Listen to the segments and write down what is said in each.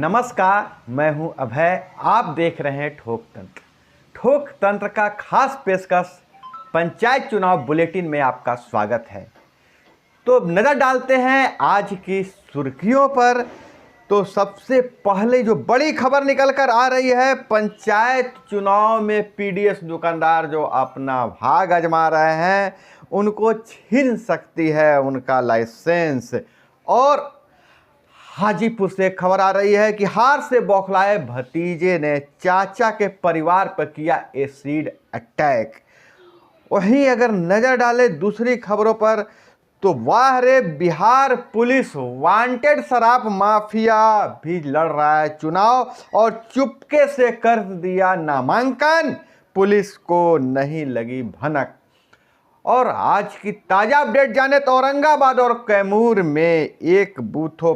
नमस्कार, मैं हूं अभय। आप देख रहे हैं ठोक तंत्र। ठोक तंत्र का खास पेशकश पंचायत चुनाव बुलेटिन में आपका स्वागत है। तो नज़र डालते हैं आज की सुर्खियों पर। तो सबसे पहले जो बड़ी खबर निकल कर आ रही है, पंचायत चुनाव में पीडीएस दुकानदार जो अपना भाग आजमा रहे हैं उनको छीन सकती है उनका लाइसेंस। और हाजीपुर से खबर आ रही है कि हार से बौखलाए भतीजे ने चाचा के परिवार पर किया एसिड अटैक। वहीं अगर नजर डाले दूसरी खबरों पर तो वाह रे, बिहार पुलिस वांटेड शराब माफिया भी लड़ रहा है चुनाव और चुपके से कर दिया नामांकन। पुलिस को नहीं लगी भनक। और आज की ताजा अपडेट जाने तो औरंगाबाद और कैमूर में एक एक बूथों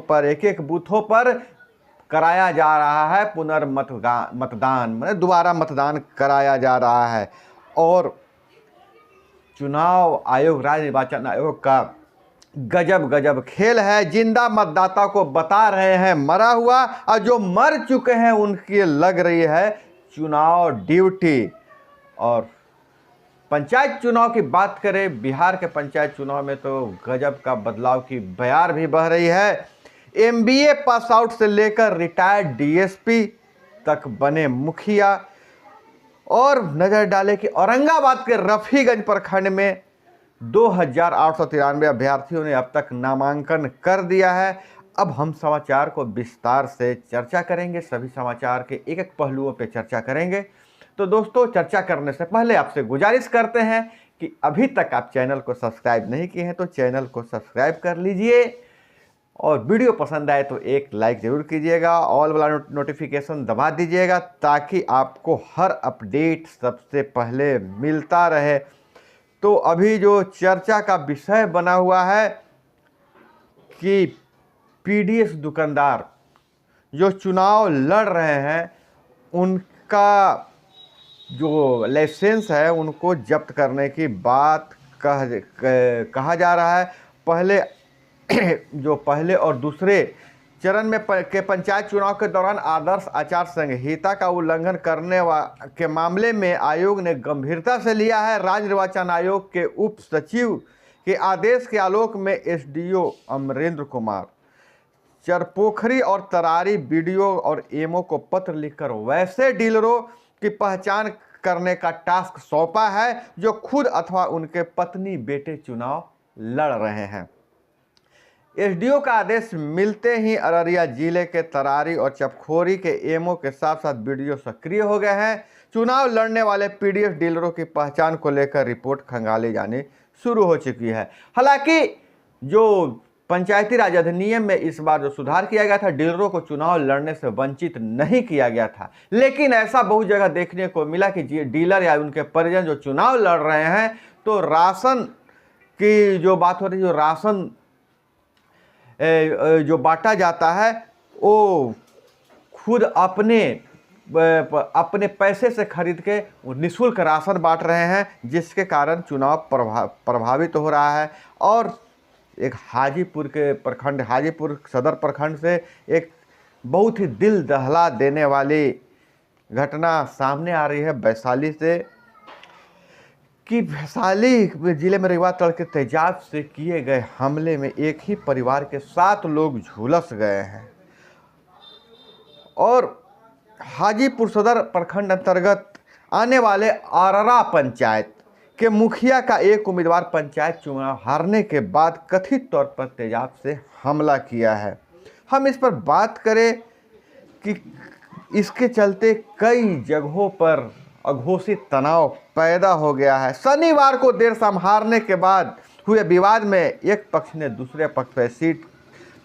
पर कराया जा रहा है पुनर्मतदान, मतलब दोबारा मतदान कराया जा रहा है। और चुनाव आयोग, राज्य निर्वाचन आयोग का गजब खेल है। जिंदा मतदाता को बता रहे हैं मरा हुआ, और जो मर चुके हैं उनकी लग रही है चुनाव ड्यूटी। और पंचायत चुनाव की बात करें, बिहार के पंचायत चुनाव में तो गजब का बदलाव की बयार भी बह रही है। एमबीए पास आउट से लेकर रिटायर्ड डीएसपी तक बने मुखिया। और नजर डाले कि औरंगाबाद के रफीगंज प्रखंड में 2893 अभ्यर्थियों ने अब तक नामांकन कर दिया है। अब हम समाचार को विस्तार से चर्चा करेंगे, सभी समाचार के एक पहलुओं पे चर्चा करेंगे। तो दोस्तों, चर्चा करने से पहले आपसे गुजारिश करते हैं कि अभी तक आप चैनल को सब्सक्राइब नहीं किए हैं तो चैनल को सब्सक्राइब कर लीजिए, और वीडियो पसंद आए तो एक लाइक ज़रूर कीजिएगा, ऑल वाला नोटिफिकेशन दबा दीजिएगा ताकि आपको हर अपडेट सबसे पहले मिलता रहे। तो अभी जो चर्चा का विषय बना हुआ है कि पीडीएस दुकानदार जो चुनाव लड़ रहे हैं उनका जो लाइसेंस है उनको जब्त करने की बात कहा जा रहा है। पहले और दूसरे चरण में के पंचायत चुनाव के दौरान आदर्श आचार संहिता का उल्लंघन करने के मामले में आयोग ने गंभीरता से लिया है। राज्य निर्वाचन आयोग के उप सचिव के आदेश के आलोक में एसडीओ अमरेंद्र कुमार चरपोखरी और तरारी बीडीओ और एमओ को पत्र लिखकर वैसे डीलरों की पहचान करने का टास्क सौंपा है जो खुद अथवा उनके पत्नी बेटे चुनाव लड़ रहे हैं। एसडीओ का आदेश मिलते ही अररिया जिले के तरारी और चपखोरी के एमओ के साथ साथ बीडीओ सक्रिय हो गए हैं। चुनाव लड़ने वाले पीडीएस डीलरों की पहचान को लेकर रिपोर्ट खंगाली जानी शुरू हो चुकी है। हालांकि जो पंचायती राज अधिनियम में इस बार जो सुधार किया गया था, डीलरों को चुनाव लड़ने से वंचित नहीं किया गया था, लेकिन ऐसा बहुत जगह देखने को मिला कि डीलर या उनके परिजन जो चुनाव लड़ रहे हैं तो राशन की जो बात हो रही है, जो राशन जो बांटा जाता है वो खुद अपने पैसे से खरीद के निःशुल्क राशन बांट रहे हैं, जिसके कारण चुनाव प्रभावित हो रहा है। और एक हाजीपुर सदर प्रखंड से एक बहुत ही दिल दहला देने वाली घटना सामने आ रही है वैशाली से, कि वैशाली जिले में रविवार तड़के तेजाब से किए गए हमले में एक ही परिवार के 7 लोग झुलस गए हैं। और हाजीपुर सदर प्रखंड अंतर्गत आने वाले आररा पंचायत के मुखिया का एक उम्मीदवार पंचायत चुनाव हारने के बाद कथित तौर पर तेजाब से हमला किया है। हम इस पर बात करें कि इसके चलते कई जगहों पर अघोषित तनाव पैदा हो गया है। शनिवार को देर शाम हारने के बाद हुए विवाद में एक पक्ष ने दूसरे पक्ष पर एसिड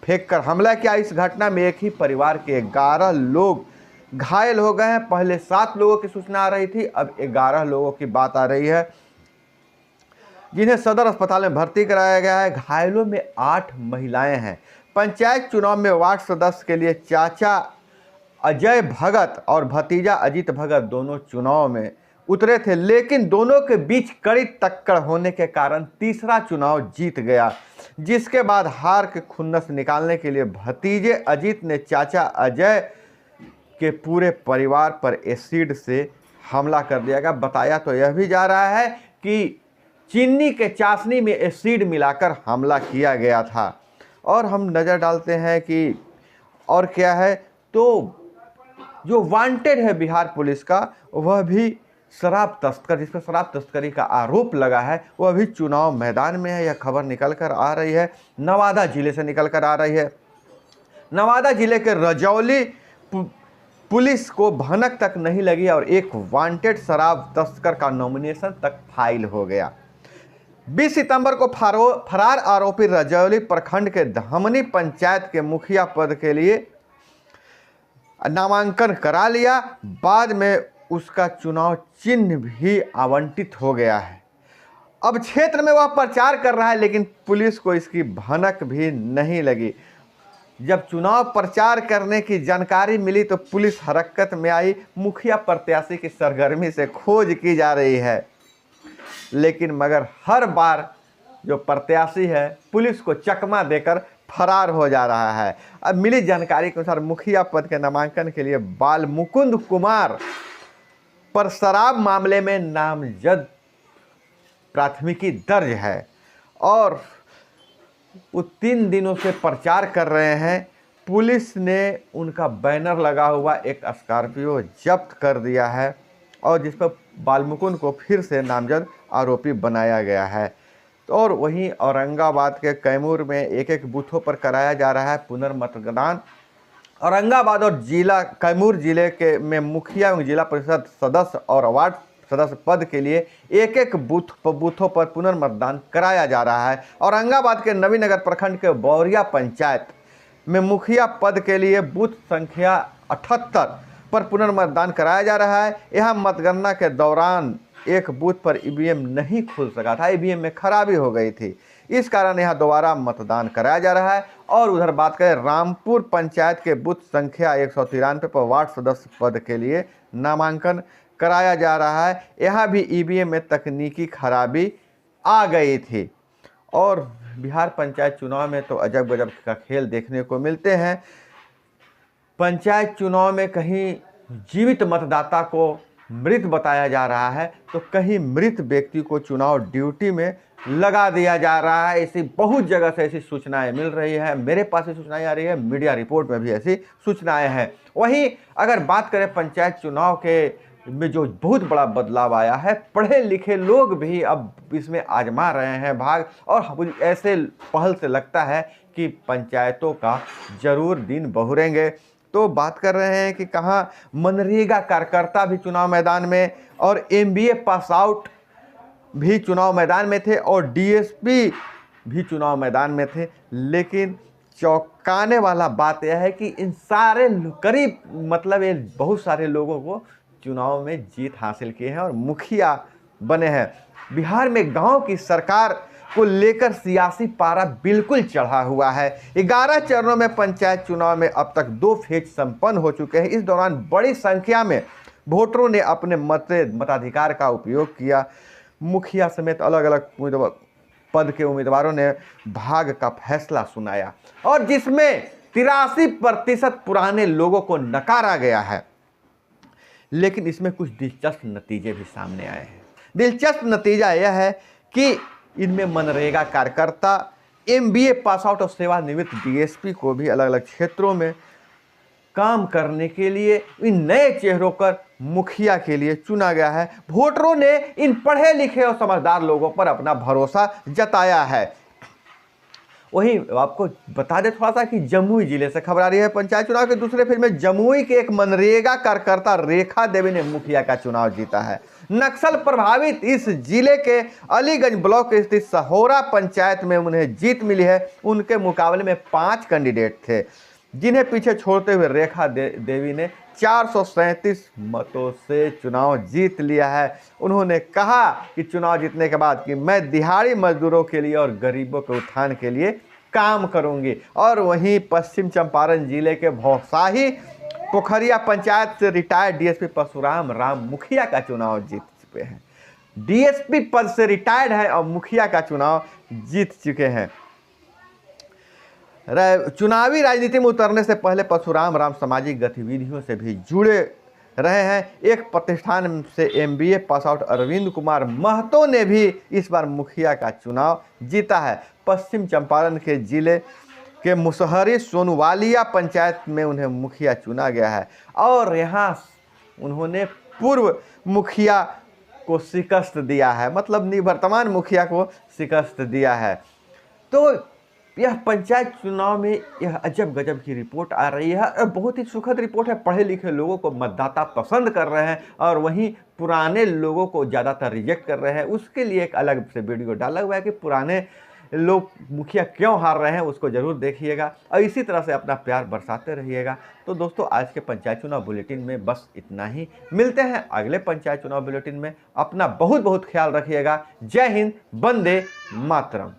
फेंककर हमला किया। इस घटना में एक ही परिवार के 11 लोग घायल हो गए हैं। पहले 7 लोगों की सूचना आ रही थी, अब 11 लोगों की बात आ रही है जिन्हें सदर अस्पताल में भर्ती कराया गया है। घायलों में 8 महिलाएं हैं। पंचायत चुनाव में वार्ड सदस्य के लिए चाचा अजय भगत और भतीजा अजीत भगत दोनों चुनाव में उतरे थे, लेकिन दोनों के बीच कड़ी टक्कर होने के कारण तीसरा चुनाव जीत गया, जिसके बाद हार के खुन्नस निकालने के लिए भतीजे अजीत ने चाचा अजय के पूरे परिवार पर एसिड से हमला कर दिया गया। बताया तो यह भी जा रहा है कि चीनी के चाशनी में एसिड मिलाकर हमला किया गया था। और हम नज़र डालते हैं कि और क्या है, तो जो वांटेड है बिहार पुलिस का, वह भी शराब तस्कर, जिस पर शराब तस्करी का आरोप लगा है, वह भी चुनाव मैदान में है। यह खबर निकल कर आ रही है, नवादा जिले से निकल कर आ रही है। नवादा जिले के रजौली पुलिस को भनक तक नहीं लगी और एक वांटेड शराब तस्कर का नॉमिनेशन तक फाइल हो गया। 20 सितंबर को फरार आरोपी रजौली प्रखंड के धमनी पंचायत के मुखिया पद के लिए नामांकन करा लिया। बाद में उसका चुनाव चिन्ह भी आवंटित हो गया है। अब क्षेत्र में वह प्रचार कर रहा है, लेकिन पुलिस को इसकी भनक भी नहीं लगी। जब चुनाव प्रचार करने की जानकारी मिली तो पुलिस हरकत में आई। मुखिया प्रत्याशी की सरगर्मी से खोज की जा रही है, लेकिन मगर हर बार जो प्रत्याशी है पुलिस को चकमा देकर फरार हो जा रहा है। अब मिली जानकारी के अनुसार मुखिया पद के नामांकन के लिए बाल मुकुंद कुमार पर शराब मामले में नामजद प्राथमिकी दर्ज है और वो 3 दिनों से प्रचार कर रहे हैं। पुलिस ने उनका बैनर लगा हुआ एक स्कॉर्पियो जब्त कर दिया है और जिस पर बालमुकुंद को फिर से नामजद आरोपी बनाया गया है। और वहीं औरंगाबाद के कैमूर में एक बूथों पर कराया जा रहा है पुनर्मतदान। औरंगाबाद और कैमूर जिले के में मुखिया एवं जिला परिषद सदस्य और वार्ड सदस्य पद के लिए एक बूथों पर पुनर्मतदान कराया जा रहा है। औरंगाबाद के नवीनगर प्रखंड के बौरिया पंचायत में मुखिया पद के लिए बूथ संख्या 78 पर पुनर्मतदान कराया जा रहा है। यहाँ मतगणना के दौरान एक बूथ पर ईवीएम नहीं खुल सका था, ईवीएम में खराबी हो गई थी, इस कारण यहाँ दोबारा मतदान कराया जा रहा है। और उधर बात करें रामपुर पंचायत के बूथ संख्या 193 पर वार्ड सदस्य पद के लिए नामांकन कराया जा रहा है। यहाँ भी ईवीएम में तकनीकी खराबी आ गई थी। और बिहार पंचायत चुनाव में तो अजब गजब का खेल देखने को मिलते हैं। पंचायत चुनाव में कहीं जीवित मतदाता को मृत बताया जा रहा है तो कहीं मृत व्यक्ति को चुनाव ड्यूटी में लगा दिया जा रहा है। ऐसी बहुत जगह से ऐसी सूचनाएं मिल रही है। मेरे पास भी सूचनाएं आ रही है, मीडिया रिपोर्ट में भी ऐसी सूचनाएं हैं। वहीं अगर बात करें पंचायत चुनाव के में जो बहुत बड़ा बदलाव आया है, पढ़े लिखे लोग भी अब इसमें आजमा रहे हैं भाग, और ऐसे पहल से लगता है कि पंचायतों का जरूर दिन बहुरेंगे। तो बात कर रहे हैं कि कहाँ मनरेगा कार्यकर्ता भी चुनाव मैदान में और MBA पास आउट भी चुनाव मैदान में थे और DSP भी चुनाव मैदान में थे। लेकिन चौंकाने वाला बात यह है कि इन सारे करीब मतलब ये बहुत सारे लोगों को चुनाव में जीत हासिल की है और मुखिया बने हैं। बिहार में गांव की सरकार को लेकर सियासी पारा बिल्कुल चढ़ा हुआ है। 11 चरणों में पंचायत चुनाव में अब तक 2 फेज संपन्न हो चुके हैं। इस दौरान बड़ी संख्या में वोटरों ने अपने मताधिकार का उपयोग किया। मुखिया समेत अलग अलग पद के उम्मीदवारों ने भाग्य का फैसला सुनाया और जिसमें 83% पुराने लोगों को नकारा गया है। लेकिन इसमें कुछ दिलचस्प नतीजे भी सामने आए हैं। दिलचस्प नतीजा यह है कि इनमें मनरेगा कार्यकर्ता, MBA पास आउट और सेवानिवृत्त DSP को भी अलग अलग क्षेत्रों में काम करने के लिए इन नए चेहरों पर मुखिया के लिए चुना गया है। वोटरों ने इन पढ़े लिखे और समझदार लोगों पर अपना भरोसा जताया है। वहीं आपको बता दें थोड़ा सा कि जमुई जिले से खबर आ रही है। पंचायत चुनाव के दूसरे फेज में जमुई के एक मनरेगा कार्यकर्ता रेखा देवी ने मुखिया का चुनाव जीता है। नक्सल प्रभावित इस जिले के अलीगंज ब्लॉक स्थित सहोरा पंचायत में उन्हें जीत मिली है। उनके मुकाबले में 5 कैंडिडेट थे, जिन्हें पीछे छोड़ते हुए रेखा देवी ने 437 मतों से चुनाव जीत लिया है। उन्होंने कहा कि चुनाव जीतने के बाद कि मैं दिहाड़ी मजदूरों के लिए और गरीबों के उत्थान के लिए काम करूंगी। और वहीं पश्चिम चंपारण जिले के भौसाही पोखरिया पंचायत से रिटायर्ड DSP परशुराम राम मुखिया का चुनाव पे हैं। डीएसपी पद से रिटायर्ड है और मुखिया का चुनाव जीत चुके हैं। चुनावी राजनीति में उतरने से पहले परशुराम राम सामाजिक गतिविधियों से भी जुड़े रहे हैं। एक प्रतिष्ठान से MBA pass out Arvind Kumar Mahato ने भी इस बार मुखिया का चुनाव जीता है। पश्चिम चंपारण के जिले के मुसहरी सोनवालिया पंचायत में उन्हें मुखिया चुना गया है और यहाँ उन्होंने पूर्व मुखिया को शिकस्त दिया है, मतलब निवर्तमान मुखिया को शिकस्त दिया है। तो यह पंचायत चुनाव में यह अजब गजब की रिपोर्ट आ रही है और बहुत ही सुखद रिपोर्ट है। पढ़े लिखे लोगों को मतदाता पसंद कर रहे हैं और वहीं पुराने लोगों को ज़्यादातर रिजेक्ट कर रहे हैं। उसके लिए एक अलग से वीडियो डाला हुआ है कि पुराने लोग मुखिया क्यों हार रहे हैं, उसको ज़रूर देखिएगा और इसी तरह से अपना प्यार बरसाते रहिएगा। तो दोस्तों, आज के पंचायत चुनाव बुलेटिन में बस इतना ही। मिलते हैं अगले पंचायत चुनाव बुलेटिन में। अपना बहुत बहुत ख्याल रखिएगा। जय हिंद, वंदे मातरम।